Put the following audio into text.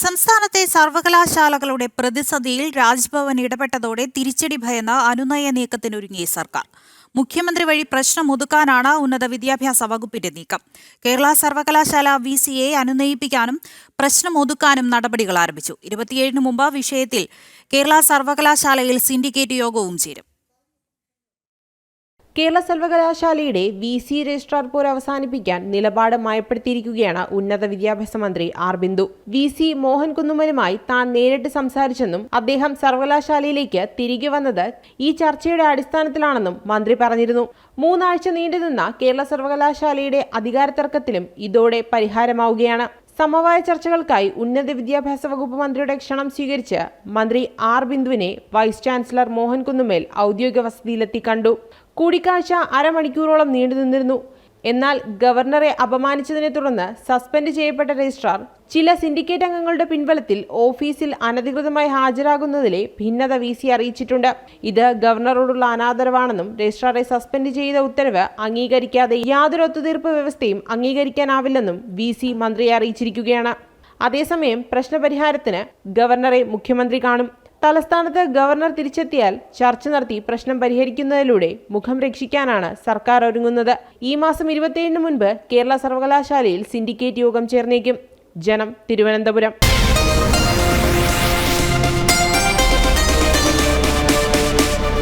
സംസ്ഥാനത്തെ സർവകലാശാലകളുടെ പ്രതിസന്ധിയിൽ രാജ്ഭവൻ ഇടപെട്ടതോടെ തിരിച്ചടി ഭയന്ന അനുനയ നീക്കത്തിനൊരുങ്ങി സർക്കാർ. മുഖ്യമന്ത്രി വഴി പ്രശ്നം ഒതുക്കാനാണ് ഉന്നത വിദ്യാഭ്യാസ വകുപ്പിന്റെ നീക്കം. കേരള സർവകലാശാല VC-യെ അനുനയിപ്പിക്കാനും പ്രശ്നം ഒതുക്കാനും നടപടികൾ ആരംഭിച്ചു. 27-ന് മുമ്പ് വിഷയത്തിൽ കേരള സർവകലാശാലയിൽ സിൻഡിക്കേറ്റ് യോഗവും ചേരും. കേരള സർവകലാശാലയുടെ VC രജിസ്ട്രാർ പോര് അവസാനിപ്പിക്കാൻ നിലപാട് മയപ്പെടുത്തിയിരിക്കുകയാണ് ഉന്നത വിദ്യാഭ്യാസ മന്ത്രി ആർ ബിന്ദു. VC മോഹൻ കുന്നുമലുമായി താൻ നേരിട്ട് സംസാരിച്ചെന്നും അദ്ദേഹം സർവകലാശാലയിലേക്ക് തിരികെ വന്നത് ഈ ചർച്ചയുടെ അടിസ്ഥാനത്തിലാണെന്നും മന്ത്രി പറഞ്ഞിരുന്നു. 3 ആഴ്ച നീണ്ടുനിന്ന കേരള സർവകലാശാലയുടെ അധികാര തർക്കത്തിലും ഇതോടെ പരിഹാരമാവുകയാണ്. സമവായ ചർച്ചകൾക്കായി ഉന്നത വിദ്യാഭ്യാസ വകുപ്പ് മന്ത്രിയുടെ ക്ഷണം സ്വീകരിച്ച് മന്ത്രി ആർ ബിന്ദുവിനെ വൈസ് ചാൻസലർ മോഹൻ കുന്നുമേൽ ഔദ്യോഗിക വസതിയിലെത്തി കണ്ടു. കൂടിക്കാഴ്ച അരമണിക്കൂറോളം നീണ്ടുനിന്നിരുന്നു. എന്നാൽ ഗവർണറെ അപമാനിച്ചതിനെ തുടർന്ന് സസ്പെൻഡ് ചെയ്യപ്പെട്ട രജിസ്ട്രാർ ചില സിൻഡിക്കേറ്റ് അംഗങ്ങളുടെ പിൻബലത്തിൽ ഓഫീസിൽ അനധികൃതമായി ഹാജരാകുന്നതിലെ ഭിന്നത VC അറിയിച്ചിട്ടുണ്ട്. ഇത് ഗവർണറോടുള്ള അനാദരവാണെന്നും രജിസ്ട്രാറെ സസ്പെൻഡ് ചെയ്ത ഉത്തരവ് അംഗീകരിക്കാതെ യാതൊരു ഒത്തുതീർപ്പ് വ്യവസ്ഥയും അംഗീകരിക്കാനാവില്ലെന്നും VC മന്ത്രിയെ അറിയിച്ചിരിക്കുകയാണ്. അതേസമയം പ്രശ്നപരിഹാരത്തിന് ഗവർണറെ മുഖ്യമന്ത്രി കാണും. തലസ്ഥാനത്ത് ഗവർണർ തിരിച്ചെത്തിയാൽ ചർച്ച നടത്തി പ്രശ്നം പരിഹരിക്കുന്നതിലൂടെ മുഖം രക്ഷിക്കാനാണ് സർക്കാർ ഒരുങ്ങുന്നത്. ഈ മാസം 27-ന് മുൻപ് കേരള സർവകലാശാലയിൽ സിൻഡിക്കേറ്റ് യോഗം ചേർന്നേക്കും. ജനം, തിരുവനന്തപുരം.